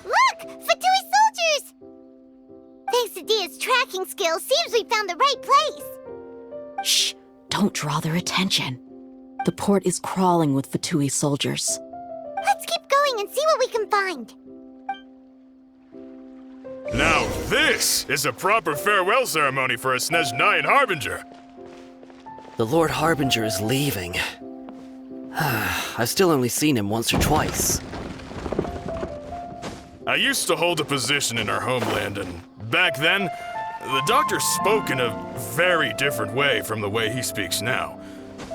Look! Fatui soldiers! Thanks to Dia's tracking skills, seems we found the right place. Shh! Don't draw their attention. The port is crawling with Fatui soldiers. Let's keep going and see what we can find. Now this is a proper farewell ceremony for a Snezhnayan Harbinger. The Lord Harbinger is leaving. I've still only seen him once or twice. I used to hold a position in our homeland, and back then, the doctor spoke in a very different way from the way he speaks now.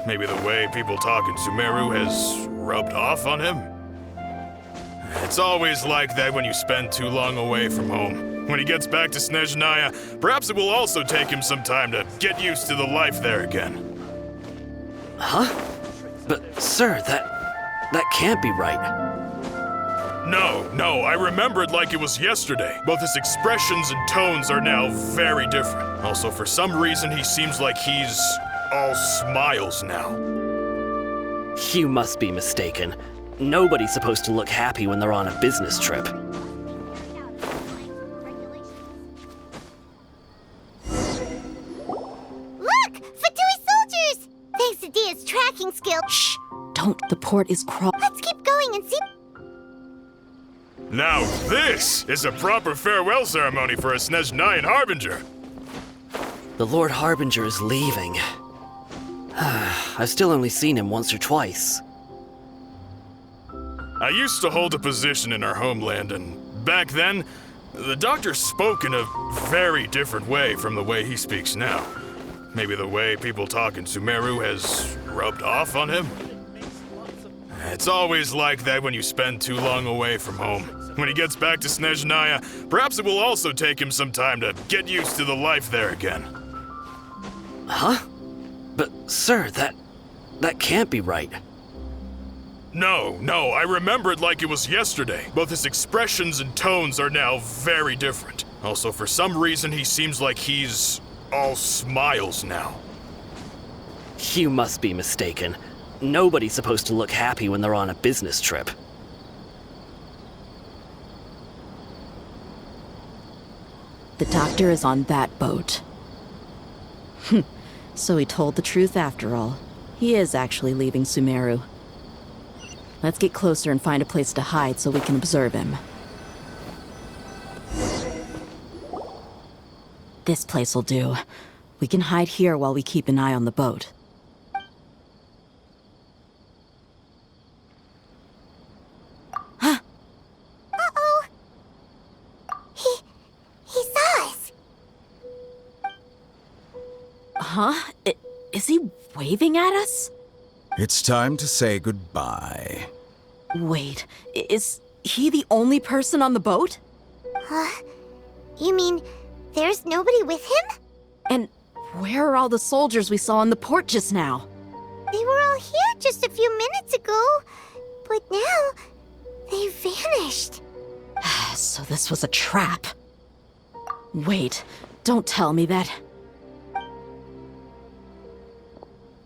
Maybe the way people talk in Sumeru has rubbed off on him? It's always like that when you spend too long away from home. When he gets back to Snezhnaya, perhaps it will also take him some time to get used to the life there again. Huh? But, sir, that can't be right. No, I remember it like it was yesterday. Both his expressions and tones are now very different. Also, for some reason, he seems like he's all smiles now. You must be mistaken. Nobody's supposed to look happy when they're on a business trip. Look! Fatui soldiers! Thanks to Dia's tracking skills. Shh! Don't. The port is crawling. Let's keep going and see. Now this is a proper farewell ceremony for a Snezhnayan Harbinger. The Lord Harbinger is leaving. I've still only seen him once or twice. I used to hold a position in our homeland, and back then, the doctor spoke in a very different way from the way he speaks now. Maybe the way people talk in Sumeru has rubbed off on him? It's always like that when you spend too long away from home. When he gets back to Snezhnaya, perhaps it will also take him some time to get used to the life there again. Huh? But, sir, that can't be right. No, I remember it like it was yesterday. Both his expressions and tones are now very different. Also, for some reason, he seems like he's all smiles now. You must be mistaken. Nobody's supposed to look happy when they're on a business trip. The doctor is on that boat. So he told the truth after all. He is actually leaving Sumeru. Let's get closer and find a place to hide so we can observe him. This place will do. We can hide here while we keep an eye on the boat. Uh-oh. He saw us. Huh? Is he waving at us? It's time to say goodbye. Wait, is he the only person on the boat? You mean there's nobody with him? And where are all the soldiers we saw in the port just now? They were all here just a few minutes ago, but now they vanished. So this was a trap. Wait, don't tell me that.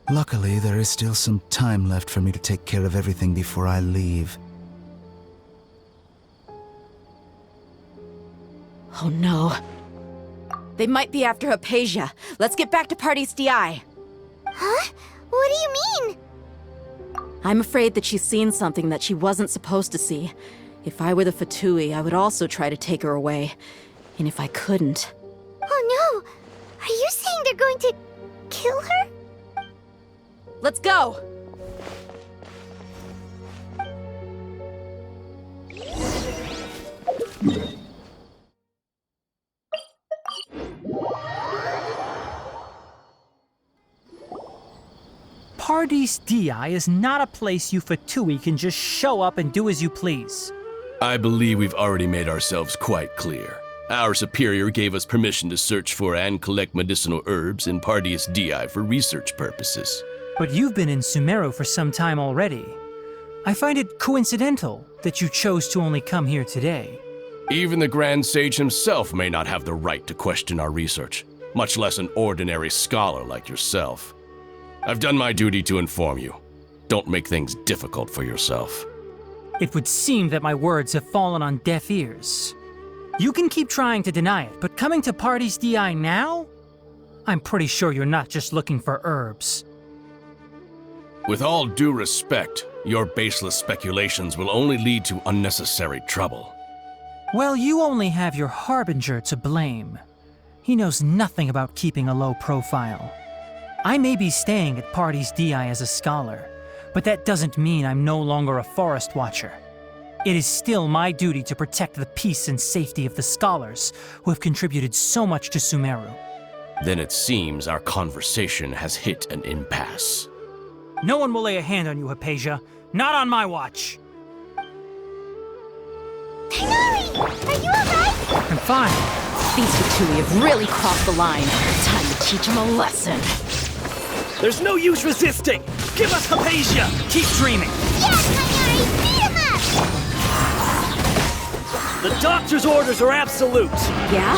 Luckily, there is still some time left for me to take care of everything before I leave. Oh no. They might be after Hypatia. Let's get back to Party's DI. Huh? What do you mean? I'm afraid that she's seen something that she wasn't supposed to see. If I were the Fatui, I would also try to take her away. And if I couldn't... Oh no! Are you saying they're going to kill her? Let's go! Party's DI is not a place you Fatui can just show up and do as you please. I believe we've already made ourselves quite clear. Our superior gave us permission to search for and collect medicinal herbs in Party's DI for research purposes. But you've been in Sumeru for some time already. I find it coincidental that you chose to only come here today. Even the Grand Sage himself may not have the right to question our research, much less an ordinary scholar like yourself. I've done my duty to inform you. Don't make things difficult for yourself. It would seem that my words have fallen on deaf ears. You can keep trying to deny it, but coming to Party's DI now? I'm pretty sure you're not just looking for herbs. With all due respect, your baseless speculations will only lead to unnecessary trouble. Well, you only have your Harbinger to blame. He knows nothing about keeping a low profile. I may be staying at Party's DI as a scholar, but that doesn't mean I'm no longer a forest watcher. It is still my duty to protect the peace and safety of the scholars who have contributed so much to Sumeru. Then it seems our conversation has hit an impasse. No one will lay a hand on you, Hypatia. Not on my watch. Tigari, are you alright? I'm fine. These Fatui have really crossed the line. Time to teach them a lesson. There's no use resisting! Give us Hypatia! Keep dreaming. Yes, Tigari, beat him up! The doctor's orders are absolute! Yeah?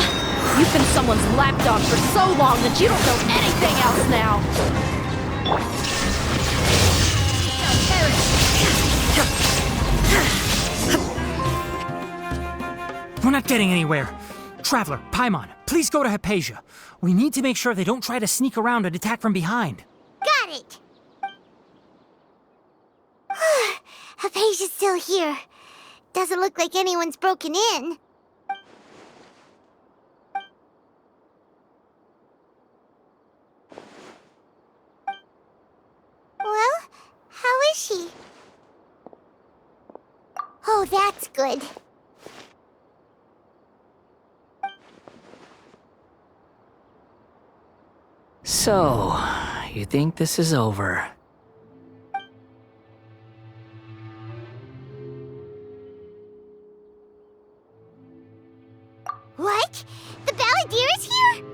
You've been someone's lapdog for so long that you don't know anything else now. We're not getting anywhere. Traveler, Paimon, please go to Hypatia. We need to make sure they don't try to sneak around and attack from behind. Got it! Hypatia's still here. Doesn't look like anyone's broken in. Well, how is she? Oh, that's good. So, you think this is over? What? The Balladeer is here?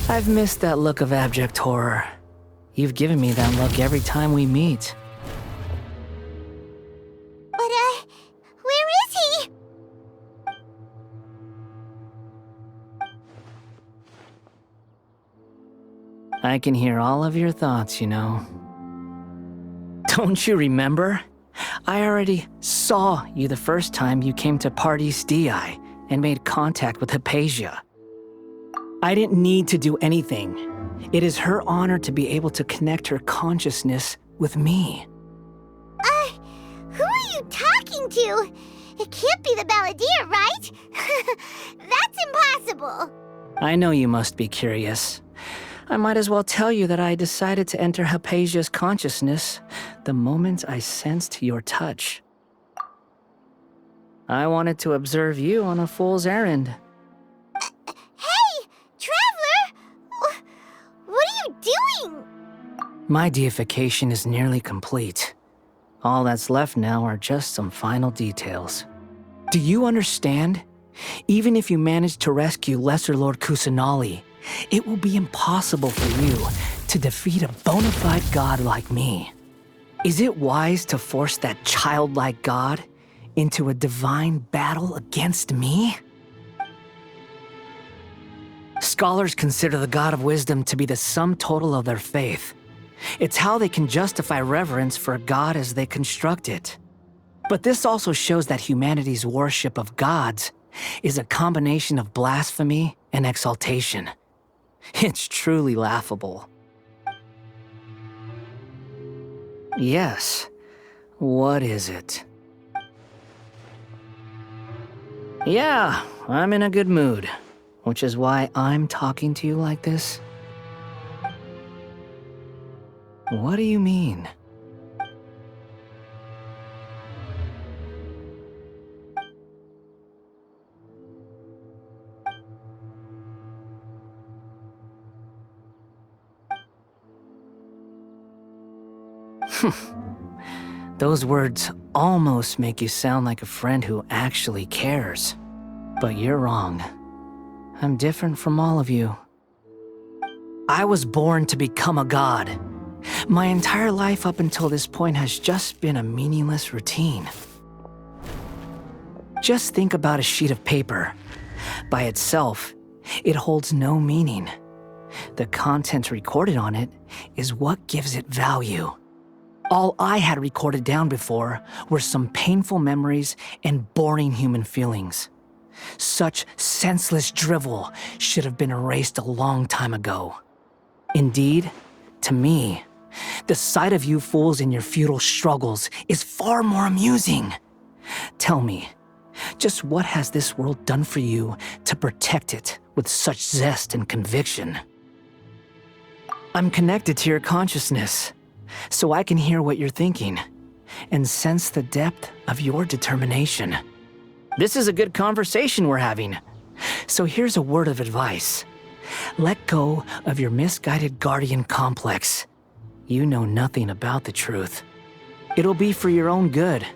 I've missed that look of abject horror. You've given me that look every time we meet. But, where is he? I can hear all of your thoughts, you know. Don't you remember? I already saw you the first time you came to Party's DI and made contact with Hypatia. I didn't need to do anything. It is her honor to be able to connect her consciousness with me. Who are you talking to? It can't be the Balladeer, right? That's impossible. I know you must be curious. I might as well tell you that I decided to enter Hypatia's consciousness the moment I sensed your touch. I wanted to observe you on a fool's errand. Hey, Traveler! What are you doing? My deification is nearly complete. All that's left now are just some final details. Do you understand? Even if you manage to rescue Lesser Lord Kusanali, it will be impossible for you to defeat a bona fide god like me. Is it wise to force that childlike god into a divine battle against me? Scholars consider the god of wisdom to be the sum total of their faith. It's how they can justify reverence for a god as they construct it. But this also shows that humanity's worship of gods is a combination of blasphemy and exaltation. It's truly laughable. Yes. What is it? Yeah, I'm in a good mood, which is why I'm talking to you like this. What do you mean? Those words almost make you sound like a friend who actually cares. But you're wrong. I'm different from all of you. I was born to become a god. My entire life up until this point has just been a meaningless routine. Just think about a sheet of paper. By itself, it holds no meaning. The content recorded on it is what gives it value. All I had recorded down before were some painful memories and boring human feelings. Such senseless drivel should have been erased a long time ago. Indeed, to me, the sight of you fools in your futile struggles is far more amusing. Tell me, just what has this world done for you to protect it with such zest and conviction? I'm connected to your consciousness, so I can hear what you're thinking and sense the depth of your determination. This is a good conversation we're having. So here's a word of advice. Let go of your misguided guardian complex. You know nothing about the truth. It'll be for your own good,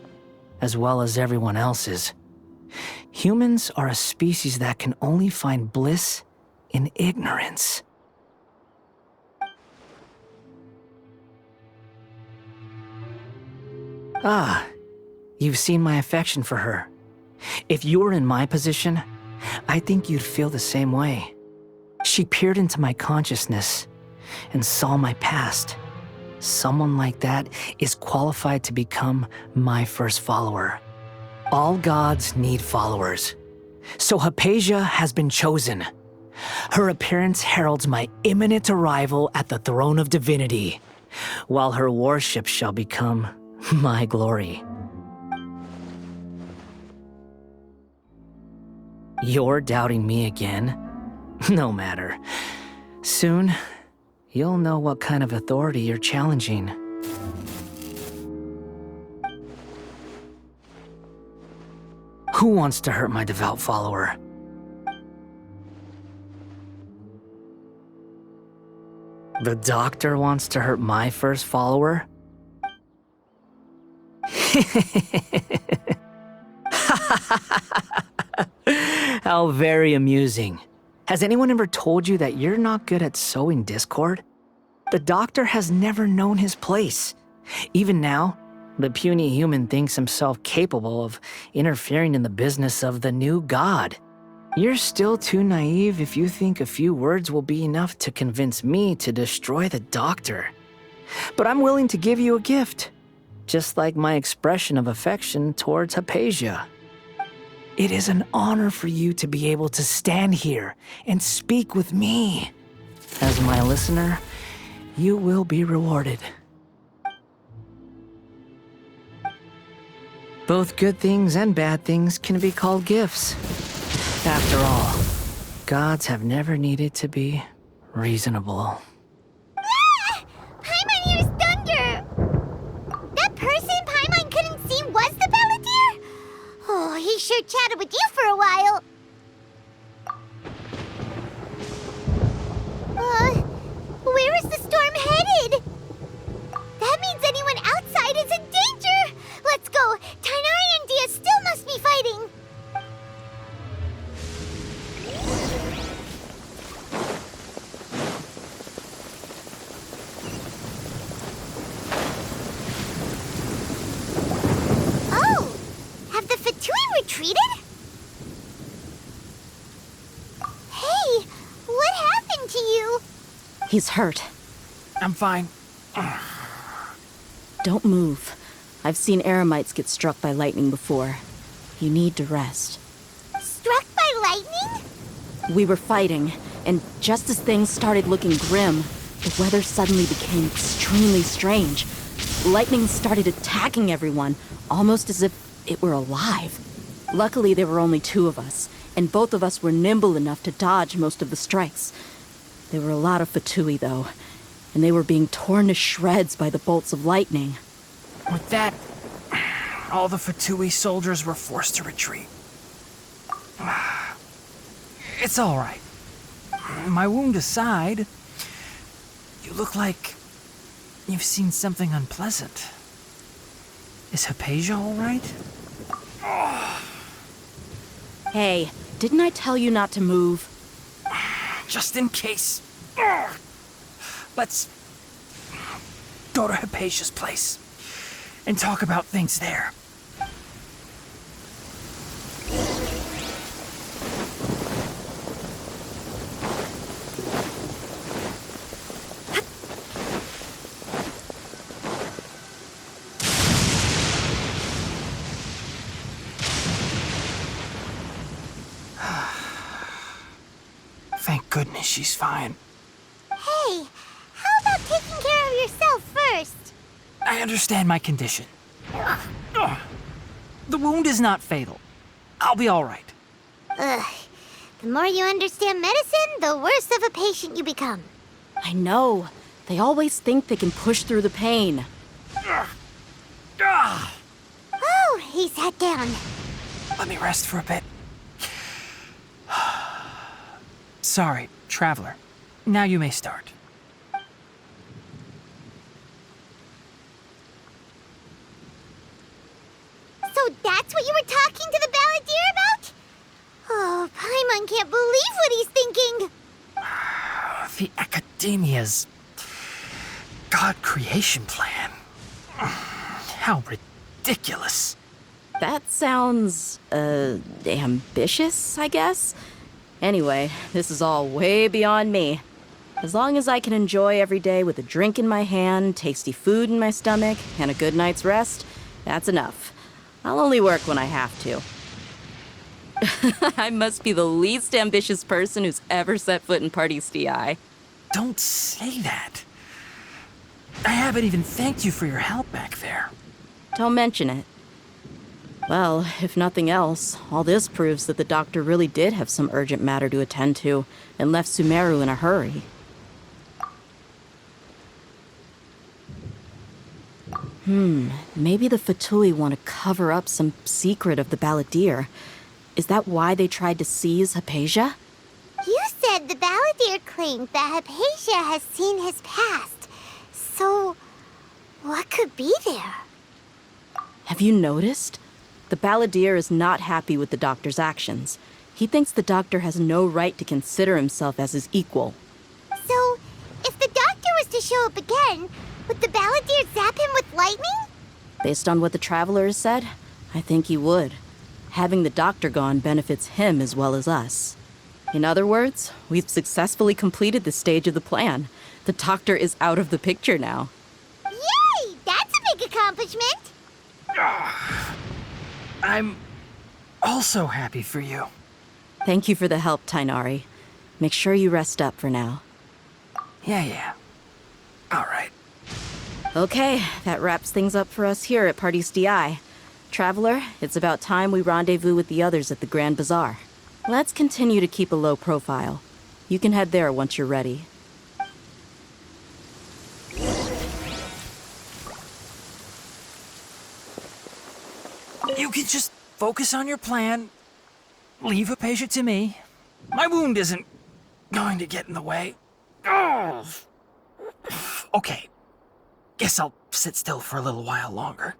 as well as everyone else's. Humans are a species that can only find bliss in ignorance. Ah, you've seen my affection for her. If you were in my position, I think you'd feel the same way. She peered into my consciousness and saw my past. Someone like that is qualified to become my first follower. All gods need followers. So Hypatia has been chosen. Her appearance heralds my imminent arrival at the throne of divinity, while her worship shall become my glory. You're doubting me again? No matter. Soon, you'll know what kind of authority you're challenging. Who wants to hurt my devout follower? The doctor wants to hurt my first follower? How very amusing. Has anyone ever told you that you're not good at sowing discord? The doctor has never known his place. Even now, the puny human thinks himself capable of interfering in the business of the new god. You're still too naive if you think a few words will be enough to convince me to destroy the doctor. But I'm willing to give you a gift, just like my expression of affection towards Hypatia. It is an honor for you to be able to stand here and speak with me. As my listener, you will be rewarded. Both good things and bad things can be called gifts. After all, gods have never needed to be reasonable. Ah! Paimon hears thunder! That person Paimon couldn't see was the Balladeer? Oh, he sure chatted with you for a while. Where is the storm headed? That means anyone outside is in danger! Let's go! Tainari and Dia still must be fighting! Oh! Have the Fatui retreated? Hey! What happened to you? He's hurt. I'm fine. Don't move. I've seen eremites get struck by lightning before. You need to rest. Struck by lightning? We were fighting, and just as things started looking grim, the weather suddenly became extremely strange. Lightning started attacking everyone, almost as if it were alive. Luckily, there were only two of us, and both of us were nimble enough to dodge most of the strikes. There were a lot of Fatui, though, and they were being torn to shreds by the bolts of lightning. With that, all the Fatui soldiers were forced to retreat. It's all right. My wound aside, you look like you've seen something unpleasant. Is Hypatia all right? Hey, didn't I tell you not to move? Just in case. Let's go to Hypatia's place and talk about things there. She's fine. Hey, how about taking care of yourself first? I understand my condition. The wound is not fatal. I'll be all right. Ugh. The more you understand medicine, the worse of a patient you become. I know. They always think they can push through the pain. Oh, he sat down. Let me rest for a bit. Sorry, Traveler. Now you may start. So that's what you were talking to the balladeer about? Oh, Paimon can't believe what he's thinking. The Academia's God creation plan. How ridiculous. That sounds, ambitious, I guess? Anyway, this is all way beyond me. As long as I can enjoy every day with a drink in my hand, tasty food in my stomach, and a good night's rest, that's enough. I'll only work when I have to. I must be the least ambitious person who's ever set foot in Party's DI. Don't say that. I haven't even thanked you for your help back there. Don't mention it. Well, if nothing else, all this proves that the doctor really did have some urgent matter to attend to and left Sumeru in a hurry. Maybe the Fatui want to cover up some secret of the balladeer. Is that why they tried to seize Hypatia? You said the balladeer claimed that Hypatia has seen his past. So, what could be there? Have you noticed? The balladeer is not happy with the doctor's actions. He thinks the doctor has no right to consider himself as his equal. So, if the doctor was to show up again, would the balladeer zap him with lightning? Based on what the Traveler has said, I think he would. Having the doctor gone benefits him as well as us. In other words, we've successfully completed this stage of the plan. The doctor is out of the picture now. Yay! That's a big accomplishment! I'm also happy for you. Thank you for the help, Tainari. Make sure you rest up for now. Yeah. All right. Okay, that wraps things up for us here at Party's DI. Traveler, it's about time we rendezvous with the others at the Grand Bazaar. Let's continue to keep a low profile. You can head there once you're ready. You can just focus on your plan. Leave Hypatia to me. My wound isn't going to get in the way. Oh. Okay. Guess I'll sit still for a little while longer.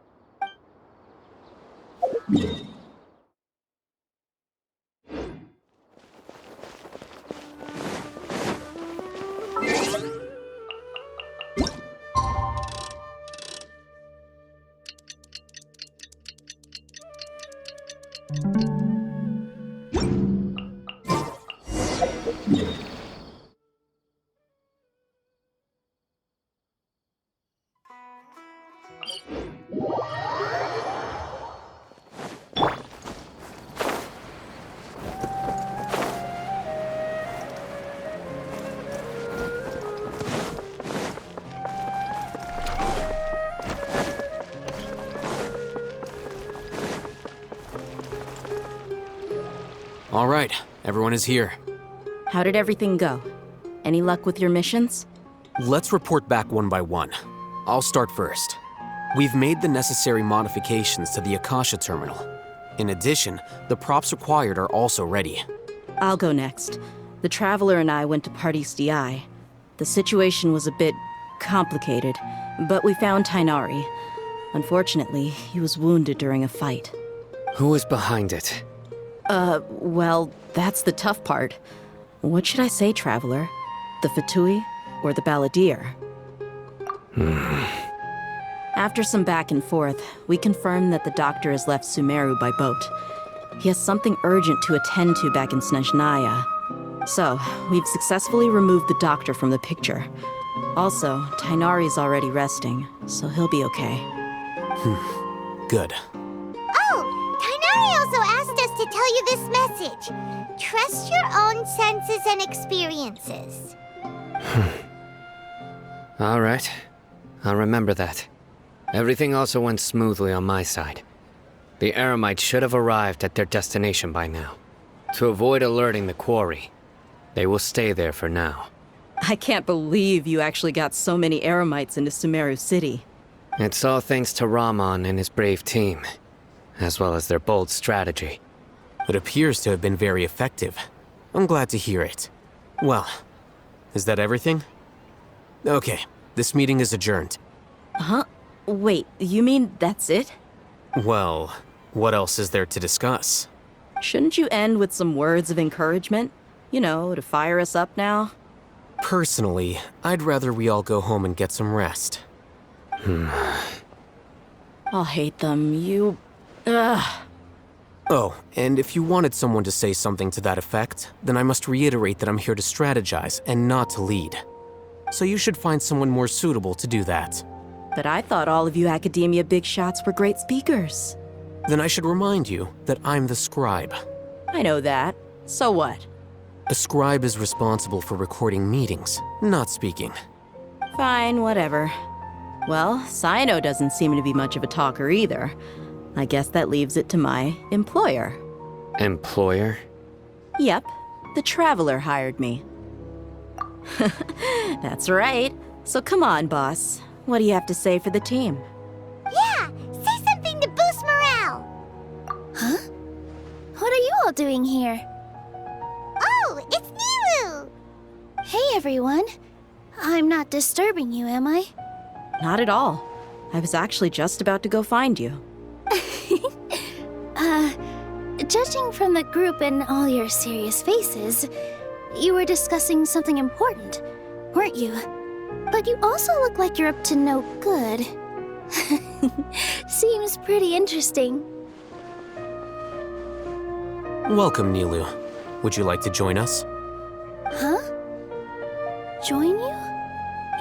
All right, everyone is here. How did everything go? Any luck with your missions? Let's report back one by one. I'll start first. We've made the necessary modifications to the Akasha terminal. In addition, the props required are also ready. I'll go next. The Traveler and I went to Party's DI. The situation was a bit complicated, but we found Tainari. Unfortunately, he was wounded during a fight. Who is behind it? Well, that's the tough part. What should I say, Traveler? The Fatui or the balladeer? After some back and forth, we confirmed that the doctor has left Sumeru by boat. He has something urgent to attend to back in Snezhnaya. So, we've successfully removed the doctor from the picture. Also, Tainari's already resting, so he'll be okay. Good. Oh, Tainari also asked us to to tell you this message. Trust your own senses and experiences. All right. I'll remember that. Everything also went smoothly on my side. The Eremites should have arrived at their destination by now. To avoid alerting the quarry, they will stay there for now. I can't believe you actually got so many Eremites into Sumeru City. It's all thanks to Rahman and his brave team, as well as their bold strategy. It appears to have been very effective. I'm glad to hear it. Well, is that everything? Okay, this meeting is adjourned. Huh? Wait, you mean that's it? Well, what else is there to discuss? Shouldn't you end with some words of encouragement? You know, to fire us up now? Personally, I'd rather we all go home and get some rest. I'll hate them. Ugh. Oh, and if you wanted someone to say something to that effect, then I must reiterate that I'm here to strategize and not to lead. So you should find someone more suitable to do that. But I thought all of you Academia big shots were great speakers. Then I should remind you that I'm the scribe. I know that. So what? A scribe is responsible for recording meetings, not speaking. Fine, whatever. Well, Cyno doesn't seem to be much of a talker either. I guess that leaves it to my employer. Employer? Yep, the Traveler hired me. That's right. So come on, boss. What do you have to say for the team? Yeah, say something to boost morale. Huh? What are you all doing here? Oh, it's Nilu! Hey, everyone. I'm not disturbing you, am I? Not at all. I was actually just about to go find you. Judging from the group and all your serious faces, you were discussing something important, weren't you? But you also look like you're up to no good. Seems pretty interesting. Welcome, Nilu. Would you like to join us? Huh? Join you?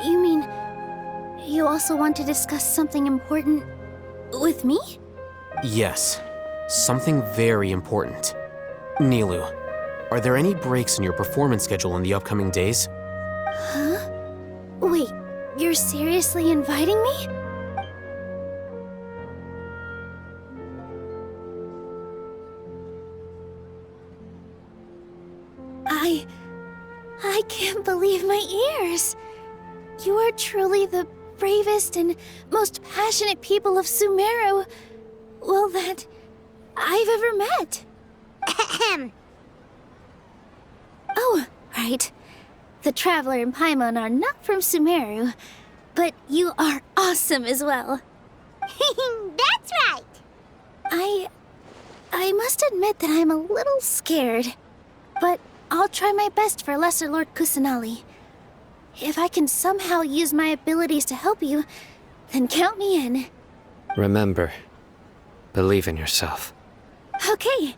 You mean you also want to discuss something important with me? Yes, something very important. Nilu, are there any breaks in your performance schedule in the upcoming days? Huh? Wait, you're seriously inviting me? I can't believe my ears. You are truly the bravest and most passionate people of Sumeru, well, that I've ever met. Ahem. Oh, right. The Traveler and Paimon are not from Sumeru, but you are awesome as well. That's right. I must admit that I'm a little scared, but I'll try my best for Lesser Lord Kusanali. If I can somehow use my abilities to help you, then count me in. Remember, believe in yourself. Okay,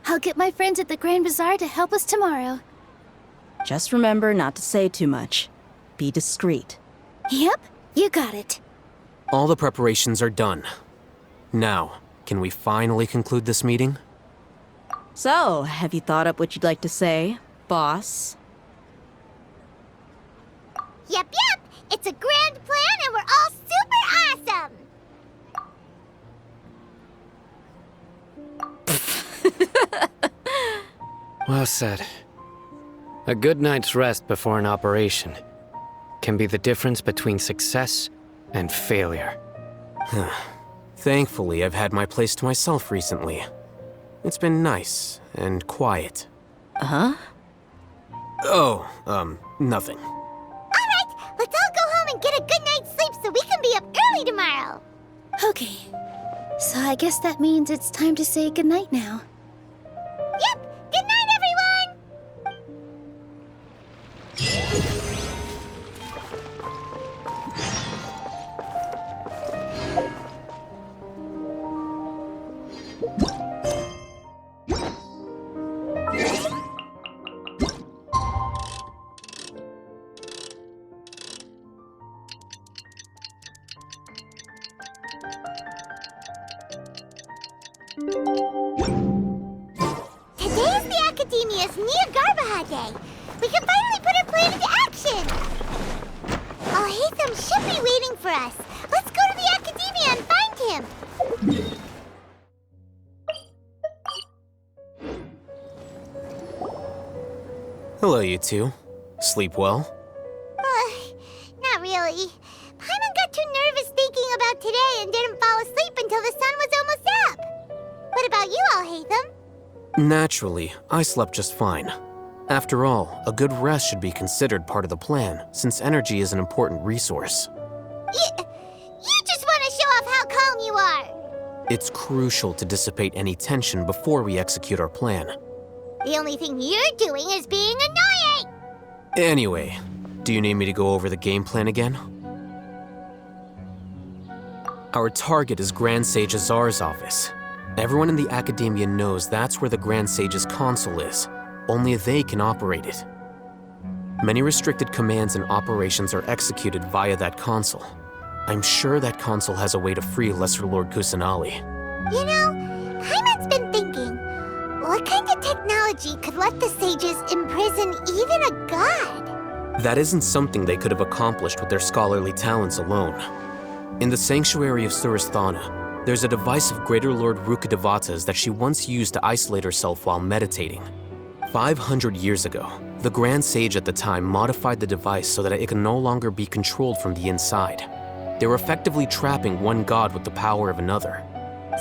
I'll get my friends at the Grand Bazaar to help us tomorrow. Just remember not to say too much. Be discreet. Yep, you got it. All the preparations are done. Now, can we finally conclude this meeting? So, have you thought up what you'd like to say, boss? Yep, it's a grand plan and we're all super awesome! Well said. A good night's rest before an operation can be the difference between success and failure. Thankfully, I've had my place to myself recently. It's been nice and quiet. Huh? Oh, nothing. Alright, let's all go home and get a good night's sleep so we can be up early tomorrow. Okay, so I guess that means it's time to say goodnight now. Yep, good night, everyone! It's Niagarbaha Day! We can finally put our plan into action! Alhaitham should be waiting for us. Let's go to the Academia and find him! Hello, you two. Sleep well? Not really. Paimon got too nervous thinking about today and didn't fall asleep until the sun was almost up. What about you, Alhaitham? Naturally, I slept just fine. After all, a good rest should be considered part of the plan, since energy is an important resource. You just want to show off how calm you are! It's crucial to dissipate any tension before we execute our plan. The only thing you're doing is being annoying! Anyway, do you need me to go over the game plan again? Our target is Grand Sage Azar's office. Everyone in the Academia knows that's where the Grand Sage's console is. Only they can operate it. Many restricted commands and operations are executed via that console. I'm sure that console has a way to free Lesser Lord Kusanali. You know, Paimon's been thinking, what kind of technology could let the sages imprison even a god? That isn't something they could have accomplished with their scholarly talents alone. In the Sanctuary of Suristhana, there's a device of Greater Lord Rukkhadevata's that she once used to isolate herself while meditating. 500 years ago, the Grand Sage at the time modified the device so that it can no longer be controlled from the inside. They were effectively trapping one god with the power of another.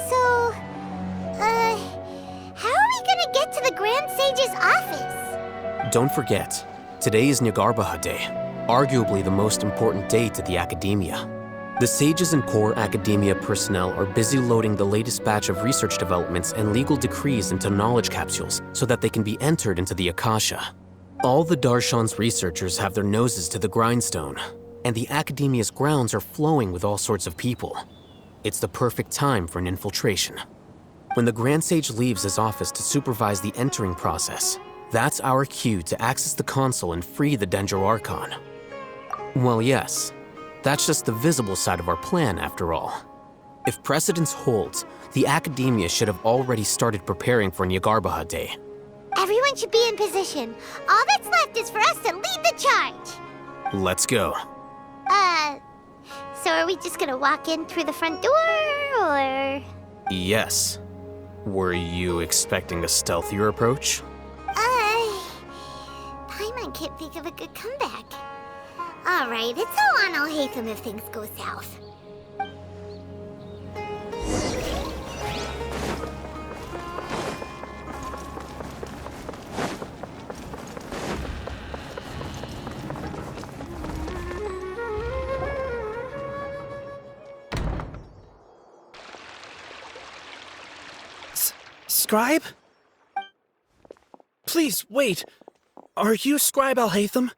So, how are we gonna get to the Grand Sage's office? Don't forget, today is Niagarbaha Day, arguably the most important day to the Academia. The sages and core Academia personnel are busy loading the latest batch of research developments and legal decrees into knowledge capsules so that they can be entered into the Akasha. All the Darshan's researchers have their noses to the grindstone, and the Academia's grounds are flowing with all sorts of people. It's the perfect time for an infiltration. When the Grand Sage leaves his office to supervise the entering process, that's our cue to access the console and free the Dendro Archon. Well, yes. That's just the visible side of our plan, after all. If precedence holds, the Academia should have already started preparing for Niagarbaha Day. Everyone should be in position. All that's left is for us to lead the charge. Let's go. So are we just gonna walk in through the front door, or...? Yes. Were you expecting a stealthier approach? Paimon can't think of a good comeback. Alright, it's all on Alhaitham if things go south. Scribe? Please, wait. Are you Scribe Alhaitham?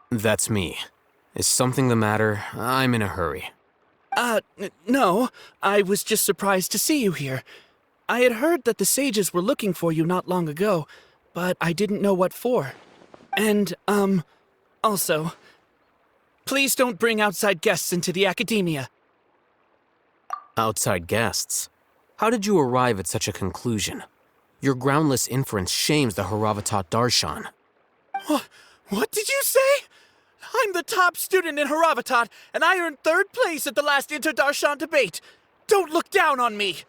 That's me. Is something the matter? I'm in a hurry. No. I was just surprised to see you here. I had heard that the sages were looking for you not long ago, but I didn't know what for. And, also, please don't bring outside guests into the Academia. Outside guests? How did you arrive at such a conclusion? Your groundless inference shames the Haravatat Darshan. What did you say? I'm the top student in Haravatat, and I earned 3rd place at the last Inter-Darshan debate. Don't look down on me!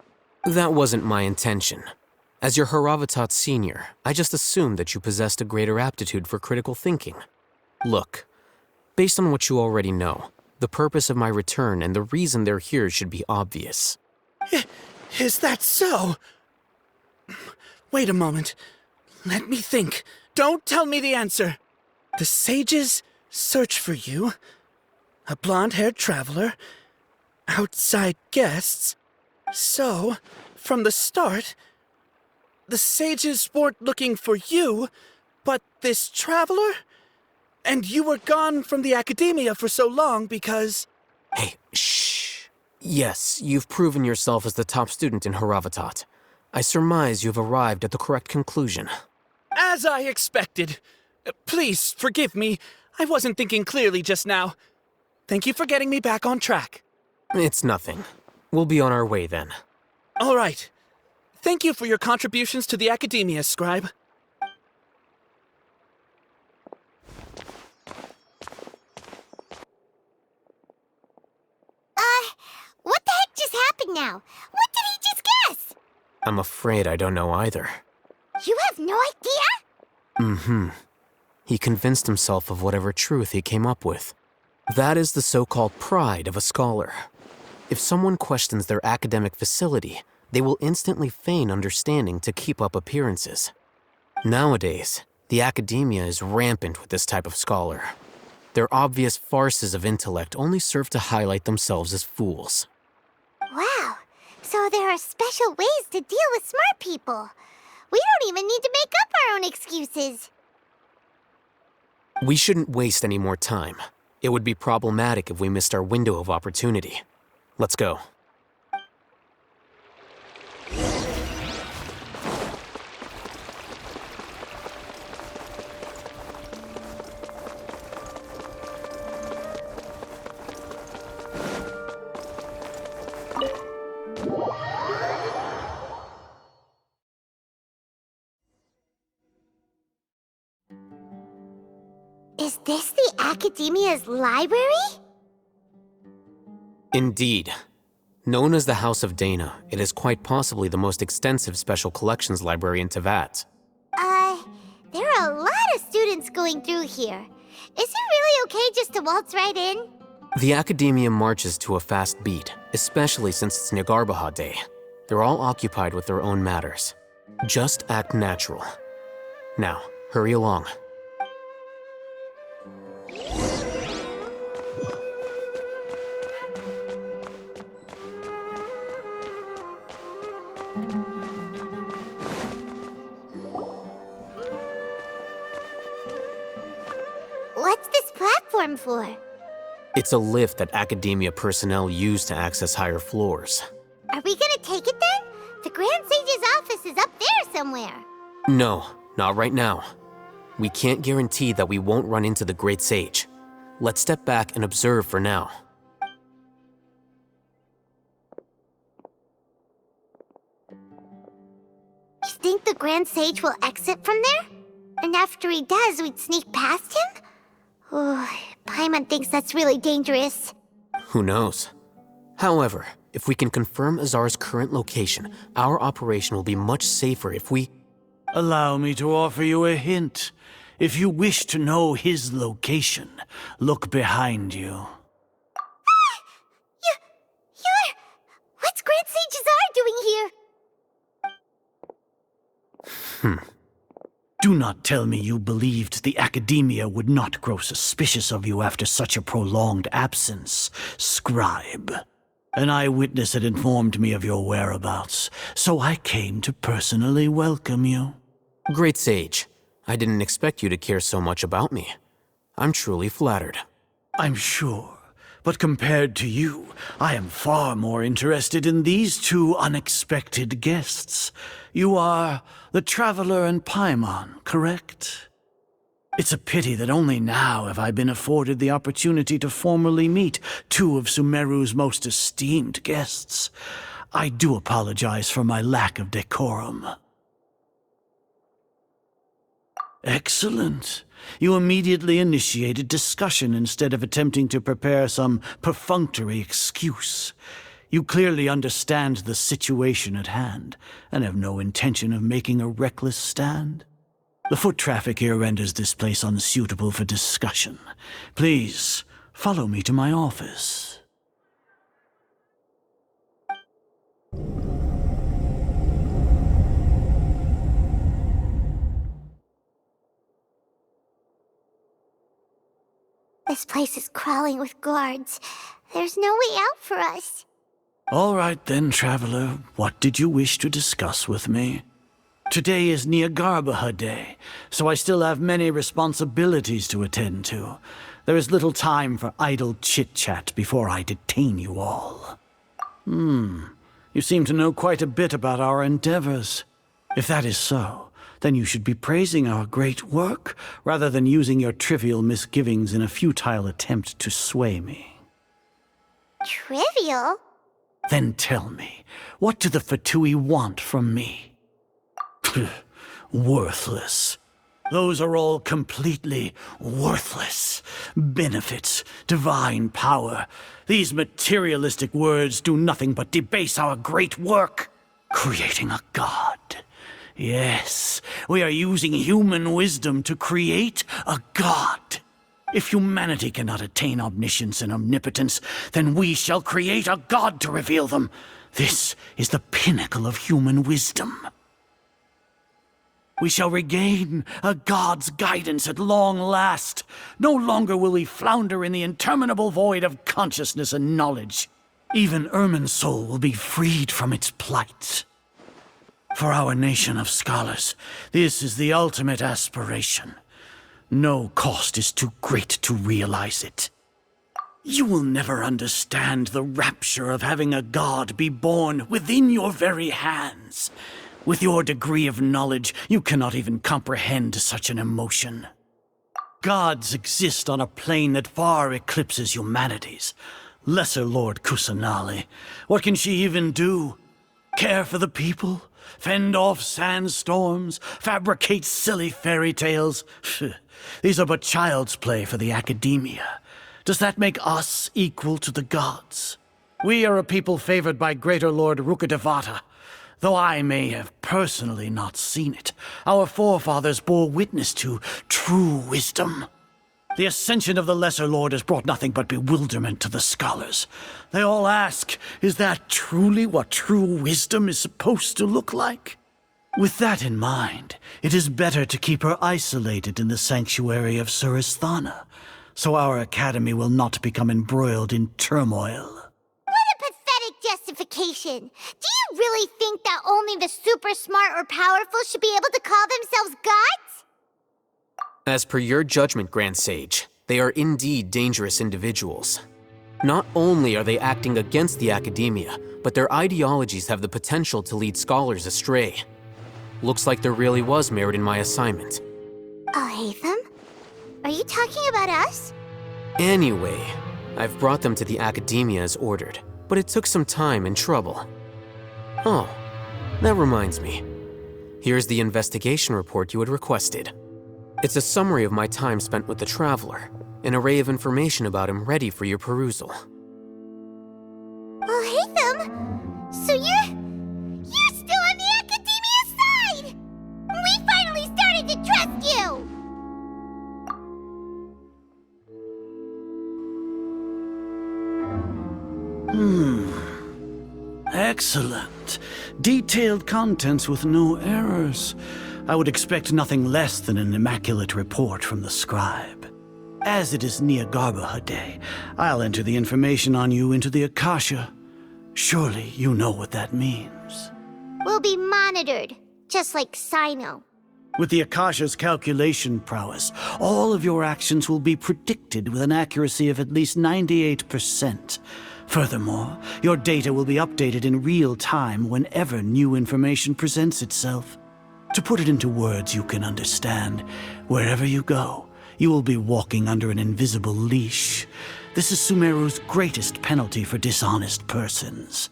That wasn't my intention. As your Haravatat senior, I just assumed that you possessed a greater aptitude for critical thinking. Look, based on what you already know, the purpose of my return and the reason they're here should be obvious. Is that so? Wait a moment. Let me think. Don't tell me the answer. The sages search for you. A blonde-haired traveler. Outside guests. So, from the start, the sages weren't looking for you, but this traveler? And you were gone from the Academia for so long because... Hey, shh. Yes, you've proven yourself as the top student in Haravatat. I surmise you've arrived at the correct conclusion. As I expected. Please, forgive me. I wasn't thinking clearly just now. Thank you for getting me back on track. It's nothing. We'll be on our way then. All right. Thank you for your contributions to the Academia, Scribe. What the heck just happened now? What did he just guess? I'm afraid I don't know either. You have no idea? Mm-hmm. He convinced himself of whatever truth he came up with. That is the so-called pride of a scholar. If someone questions their academic facility, they will instantly feign understanding to keep up appearances. Nowadays, the academia is rampant with this type of scholar. Their obvious farces of intellect only serve to highlight themselves as fools. Wow, so there are special ways to deal with smart people. We don't even need to make up our own excuses. We shouldn't waste any more time. It would be problematic if we missed our window of opportunity. Let's go. Is this the Academia's library? Indeed. Known as the House of Dana, it is quite possibly the most extensive special collections library in Teyvat. There are a lot of students going through here. Is it really okay just to waltz right in? The Academia marches to a fast beat, especially since it's Nyargarbaha Day. They're all occupied with their own matters. Just act natural. Now, hurry along. What's this platform for? It's a lift that Academia personnel use to access higher floors. Are we gonna take it then? The Grand Sage's office is up there somewhere. No, not right now. We can't guarantee that we won't run into the Great Sage. Let's step back and observe for now. You think the Grand Sage will exit from there? And after he does, we'd sneak past him? Oh, Paimon thinks that's really dangerous. Who knows? However, if we can confirm Azar's current location, our operation will be much safer if we... Allow me to offer you a hint. If you wish to know his location, look behind you. What's Grand Sage Azar doing here? Do not tell me you believed the Academia would not grow suspicious of you after such a prolonged absence, Scribe. An eyewitness had informed me of your whereabouts, so I came to personally welcome you. Great Sage, I didn't expect you to care so much about me. I'm truly flattered. I'm sure, but compared to you, I am far more interested in these two unexpected guests. You are the Traveler and Paimon, correct? It's a pity that only now have I been afforded the opportunity to formally meet two of Sumeru's most esteemed guests. I do apologize for my lack of decorum. Excellent. You immediately initiated discussion instead of attempting to prepare some perfunctory excuse. You clearly understand the situation at hand, and have no intention of making a reckless stand. The foot traffic here renders this place unsuitable for discussion. Please, follow me to my office. This place is crawling with guards. There's no way out for us. All right then, Traveler. What did you wish to discuss with me? Today is Nyargarbaha Day, so I still have many responsibilities to attend to. There is little time for idle chit-chat before I detain you all. You seem to know quite a bit about our endeavors. If that is so, then you should be praising our great work, rather than using your trivial misgivings in a futile attempt to sway me. Trivial? Then tell me, what do the Fatui want from me? Worthless. Those are all completely worthless. Benefits, divine power. These materialistic words do nothing but debase our great work. Creating a god. Yes, we are using human wisdom to create a god. If humanity cannot attain omniscience and omnipotence, then we shall create a god to reveal them. This is the pinnacle of human wisdom. We shall regain a god's guidance at long last. No longer will we flounder in the interminable void of consciousness and knowledge. Even Ermin's soul will be freed from its plight. For our nation of scholars, this is the ultimate aspiration. No cost is too great to realize it. You will never understand the rapture of having a god be born within your very hands. With your degree of knowledge, you cannot even comprehend such an emotion. Gods exist on a plane that far eclipses humanity's. Lesser Lord Kusanali, what can she even do? Care for the people? Fend off sandstorms? Fabricate silly fairy tales? These are but child's play for the academia. Does that make us equal to the gods? We are a people favored by Greater Lord Rukadevata. Though I may have personally not seen it, our forefathers bore witness to true wisdom. The ascension of the Lesser Lord has brought nothing but bewilderment to the scholars. They all ask, is that truly what true wisdom is supposed to look like? With that in mind, it is better to keep her isolated in the sanctuary of Suristhana, so our academy will not become embroiled in turmoil. Justification. Do you really think that only the super smart or powerful should be able to call themselves gods? As per your judgment, Grand Sage, they are indeed dangerous individuals. Not only are they acting against the academia, but their ideologies have the potential to lead scholars astray. Looks like there really was merit in my assignment. Oh, Hatham? Are you talking about us? Anyway, I've brought them to the academia as ordered. But it took some time and trouble. Oh, that reminds me. Here's the investigation report you had requested. It's a summary of my time spent with the Traveler, an array of information about him ready for your perusal. Oh, Hatham! So you're still on the Academia side! We finally started to trust you! Excellent. Detailed contents with no errors. I would expect nothing less than an immaculate report from the scribe. As it is Niagarbaha Day, I'll enter the information on you into the Akasha. Surely you know what that means. We'll be monitored, just like Sino. With the Akasha's calculation prowess, all of your actions will be predicted with an accuracy of at least 98%. Furthermore, your data will be updated in real time whenever new information presents itself. To put it into words you can understand, wherever you go, you will be walking under an invisible leash. This is Sumeru's greatest penalty for dishonest persons.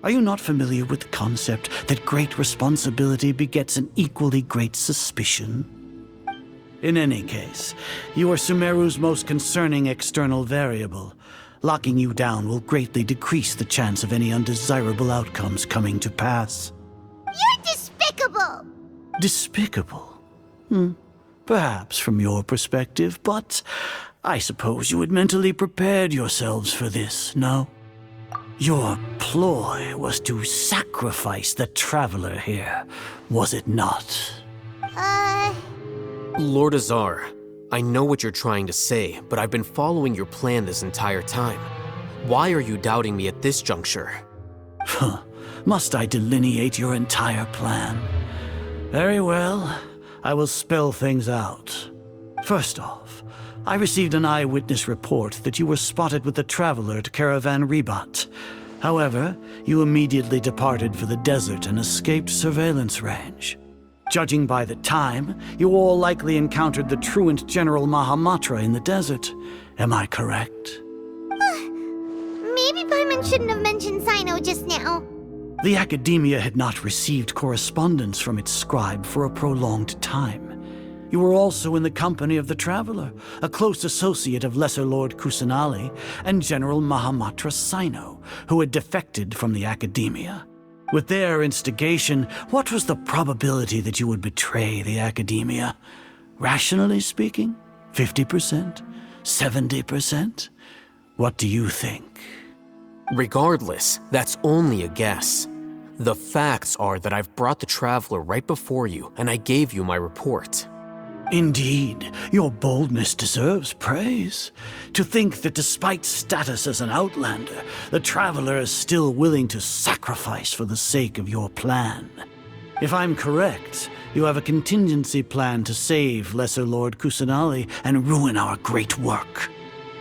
Are you not familiar with the concept that great responsibility begets an equally great suspicion? In any case, you are Sumeru's most concerning external variable. Locking you down will greatly decrease the chance of any undesirable outcomes coming to pass. You're despicable! Despicable? Perhaps from your perspective, but I suppose you had mentally prepared yourselves for this, no? Your ploy was to sacrifice the Traveler here, was it not? Lord Azar, I know what you're trying to say, but I've been following your plan this entire time. Why are you doubting me at this juncture? Must I delineate your entire plan? Very well, I will spell things out. First off, I received an eyewitness report that you were spotted with the Traveler at Caravan Ribat. However, you immediately departed for the desert and escaped surveillance range. Judging by the time, you all likely encountered the truant General Mahamatra in the desert. Am I correct? Maybe by Paimon shouldn't have mentioned Sino just now. The Academia had not received correspondence from its scribe for a prolonged time. You were also in the company of the Traveler, a close associate of Lesser Lord Kusanali and General Mahamatra Sino, who had defected from the Academia. With their instigation, what was the probability that you would betray the Academia? Rationally speaking, 50%? 70%? What do you think? Regardless, that's only a guess. The facts are that I've brought the Traveler right before you, and I gave you my report. Indeed, your boldness deserves praise. To think that despite status as an outlander, the Traveler is still willing to sacrifice for the sake of your plan. If I'm correct, you have a contingency plan to save Lesser Lord Kusanali and ruin our great work.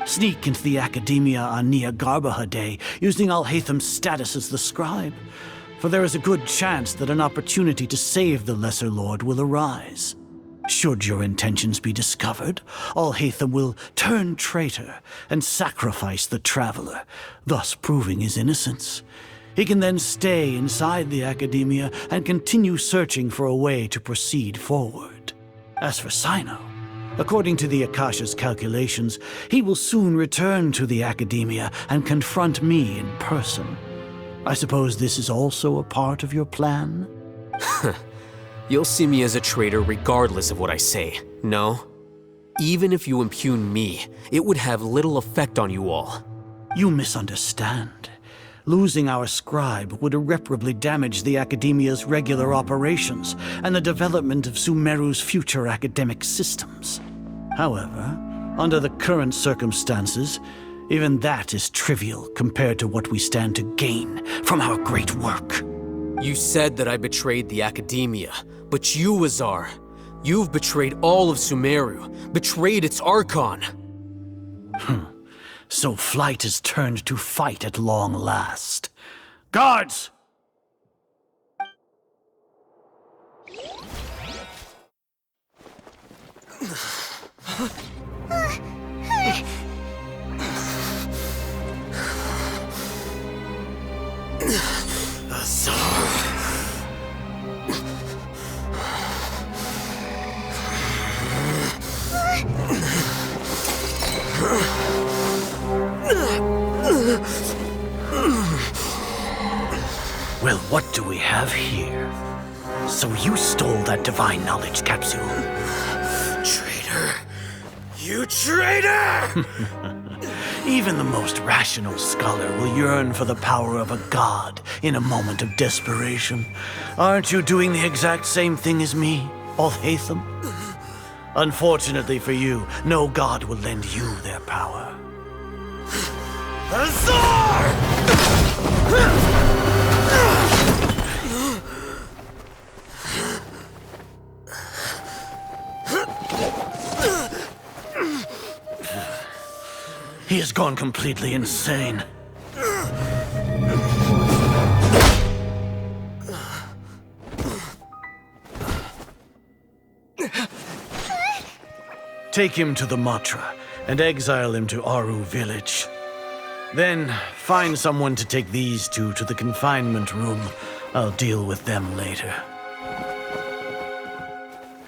Sneak into the Academia on Nia Garbaha Day, using Alhaitham's status as the scribe. For there is a good chance that an opportunity to save the Lesser Lord will arise. Should your intentions be discovered, Alhaitham will turn traitor and sacrifice the Traveler, thus proving his innocence. He can then stay inside the Academia and continue searching for a way to proceed forward. As for Sino, according to the Akasha's calculations, he will soon return to the Academia and confront me in person. I suppose this is also a part of your plan? You'll see me as a traitor regardless of what I say, no? Even if you impugn me, it would have little effect on you all. You misunderstand. Losing our scribe would irreparably damage the Academia's regular operations and the development of Sumeru's future academic systems. However, under the current circumstances, even that is trivial compared to what we stand to gain from our great work. You said that I betrayed the Academia, but you, Azar, you've betrayed all of Sumeru, betrayed its Archon. So flight has turned to fight at long last. Guards! Well, what do we have here? So you stole that divine knowledge capsule? Traitor! You traitor! Even the most rational scholar will yearn for the power of a god in a moment of desperation. Aren't you doing the exact same thing as me, Alhaitham? Unfortunately for you, no god will lend you their power. Azar! He has gone completely insane. Take him to the Matra and exile him to Aru village. Then find someone to take these two to the confinement room. I'll deal with them later.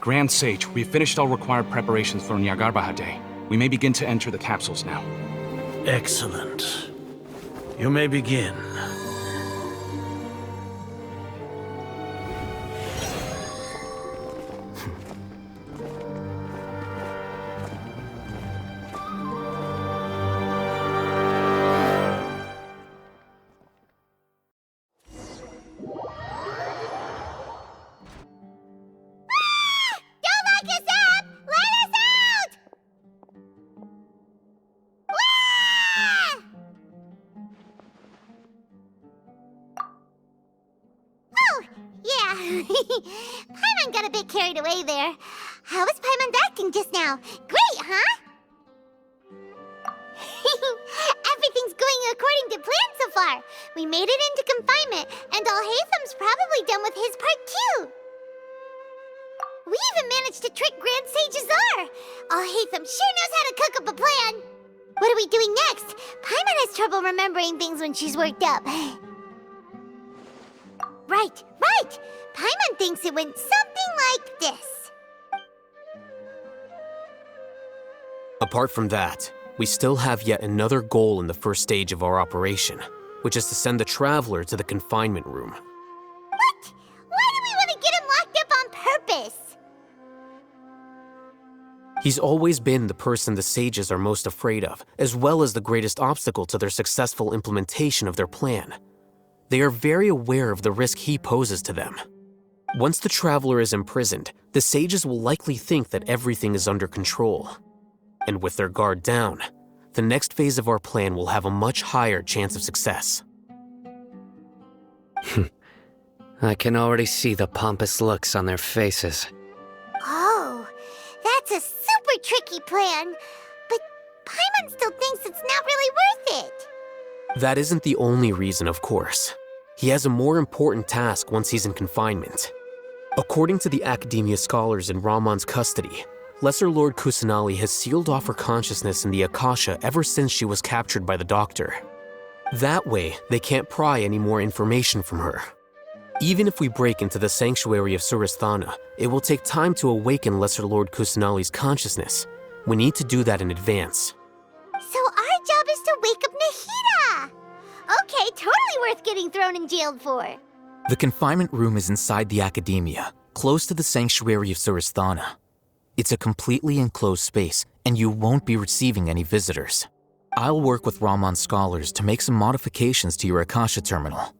Grand Sage, we've finished all required preparations for Nyagarbha Day. We may begin to enter the capsules now. Excellent. You may begin. Paimon got a bit carried away there. How was Paimon acting just now? Great, huh? Everything's going according to plan so far. We made it into confinement, and Alhaitham's probably done with his part too. We even managed to trick Grand Sage Azar. Alhaitham sure knows how to cook up a plan. What are we doing next? Paimon has trouble remembering things when she's worked up. Right. Paimon thinks it went something like this. Apart from that, we still have yet another goal in the first stage of our operation, which is to send the Traveler to the confinement room. What? Why do we want to get him locked up on purpose? He's always been the person the sages are most afraid of, as well as the greatest obstacle to their successful implementation of their plan. They are very aware of the risk he poses to them. Once the Traveler is imprisoned, the sages will likely think that everything is under control. And with their guard down, the next phase of our plan will have a much higher chance of success. I can already see the pompous looks on their faces. Oh, that's a super tricky plan. But Paimon still thinks it's not really worth it. That isn't the only reason, of course. He has a more important task once he's in confinement. According to the Academia scholars in Ramon's custody, Lesser Lord Kusanali has sealed off her consciousness in the Akasha ever since she was captured by the Doctor. That way, they can't pry any more information from her. Even if we break into the sanctuary of Surasthana, it will take time to awaken Lesser Lord Kusanali's consciousness. We need to do that in advance. So our job is to wake up Nahida! Okay, totally worth getting thrown in jail for. The confinement room is inside the Academia, close to the sanctuary of Surasthana. It's a completely enclosed space, and you won't be receiving any visitors. I'll work with Ramon's scholars to make some modifications to your Akasha terminal.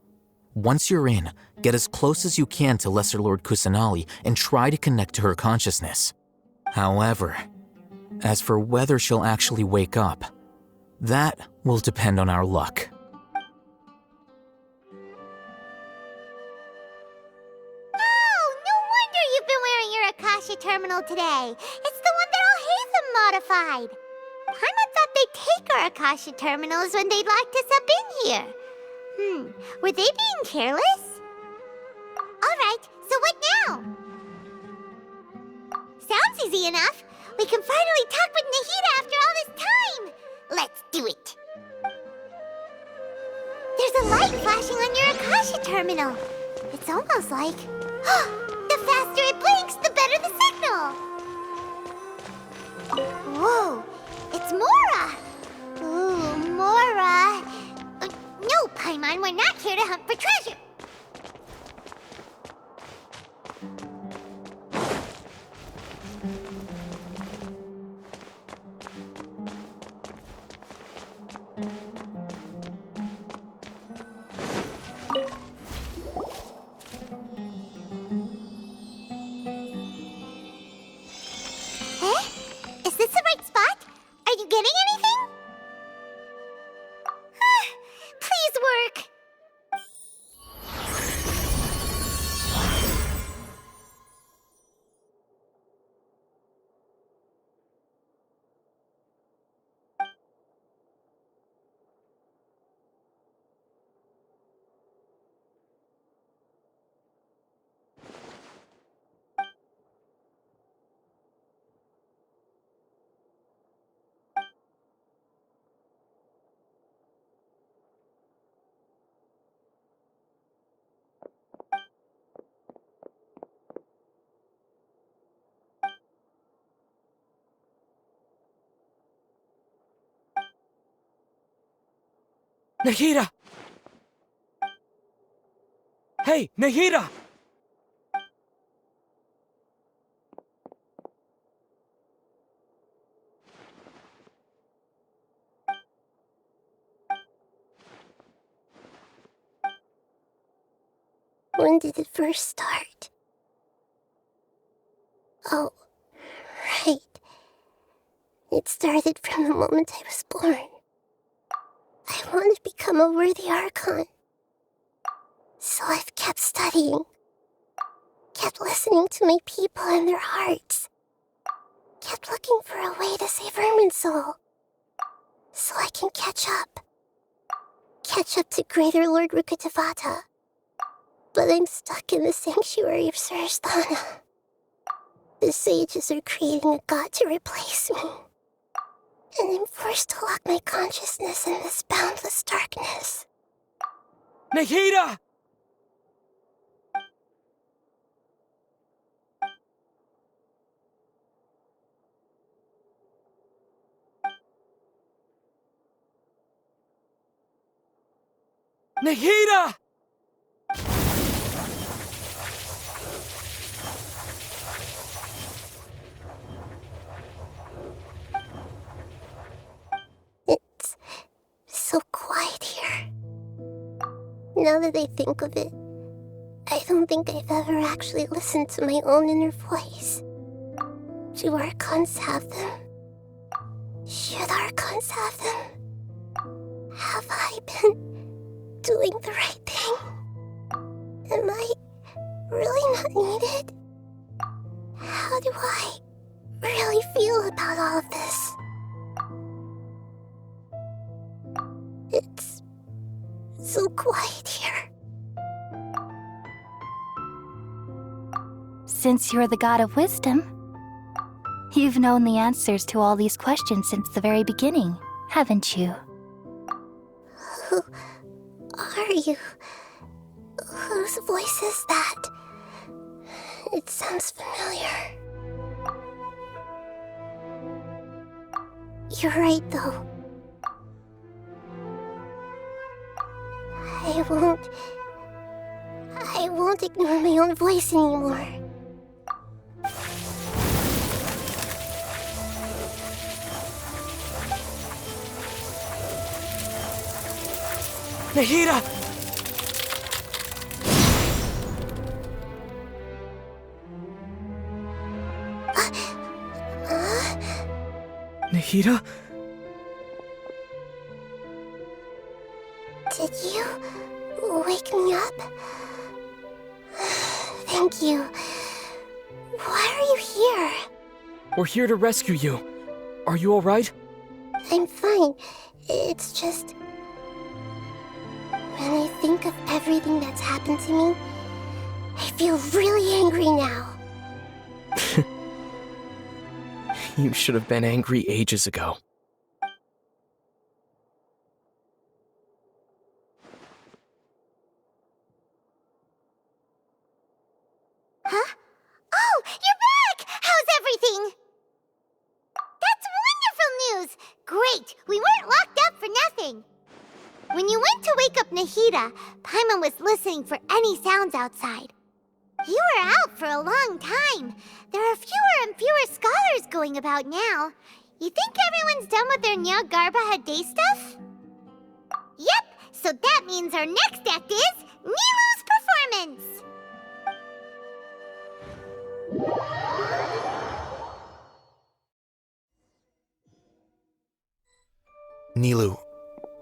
Once you're in, get as close as you can to Lesser Lord Kusanali and try to connect to her consciousness. However, as for whether she'll actually wake up, that will depend on our luck. Akasha terminal today. It's the one that all Hatham modified. Paimon thought they'd take our Akasha terminals when they locked us up in here. Were they being careless? Alright, so what now? Sounds easy enough. We can finally talk with Nahida after all this time. Let's do it. There's a light flashing on your Akasha terminal. It's almost like... The faster it blinks, the better the signal! Whoa, it's Mora! Ooh, Mora! No, Paimon, we're not here to hunt for treasure! Nahida! Hey, Nahida! When did it first start? Oh, right. It started from the moment I was born. I want to become a worthy Archon. So I've kept studying. Kept listening to my people and their hearts. Kept looking for a way to save Irminsul. So I can catch up. Catch up to Greater Lord Rukkhadevata. But I'm stuck in the sanctuary of Surasthana. The sages are creating a god to replace me. and I'm forced to lock my consciousness in this boundless darkness. Nahida! Nahida! It's so quiet here. Now that I think of it, I don't think I've ever actually listened to my own inner voice. Do Archons have them? Should Archons have them? Have I been doing the right thing? Am I really not needed? How do I really feel about all of this? It's so quiet here. Since you're the god of wisdom, you've known the answers to all these questions since the very beginning, haven't you? Who are you? Whose voice is that? It sounds familiar. You're right, though. I won't ignore my own voice anymore. Nahida! Nahida? Did you wake me up? Thank you. Why are you here? We're here to rescue you. Are you alright? I'm fine. It's just... when I think of everything that's happened to me, I feel really angry now. You should have been angry ages ago. Huh? Oh, you're back! How's everything? That's wonderful news! Great, we weren't locked up for nothing. When you went to wake up Nahida, Paimon was listening for any sounds outside. You were out for a long time. There are fewer and fewer scholars going about now. You think everyone's done with their Nyargarbaha Day stuff? Yep, so that means our next act is Nilu's performance! Nilu,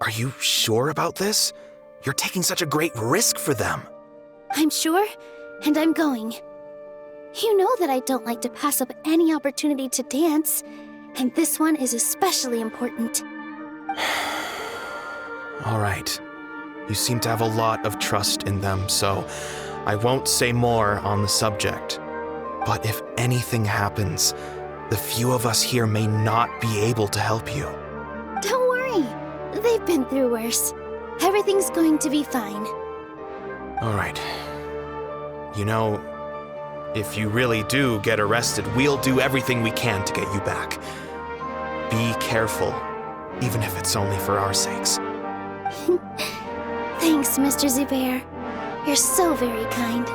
are you sure about this? You're taking such a great risk for them. I'm sure, and I'm going. You know that I don't like to pass up any opportunity to dance, and this one is especially important. All right. You seem to have a lot of trust in them, so I won't say more on the subject. But if anything happens, the few of us here may not be able to help you. Don't worry. They've been through worse. Everything's going to be fine. All right. You know, if you really do get arrested, we'll do everything we can to get you back. Be careful, even if it's only for our sakes. Thanks, Mr. Zubair. You're so very kind.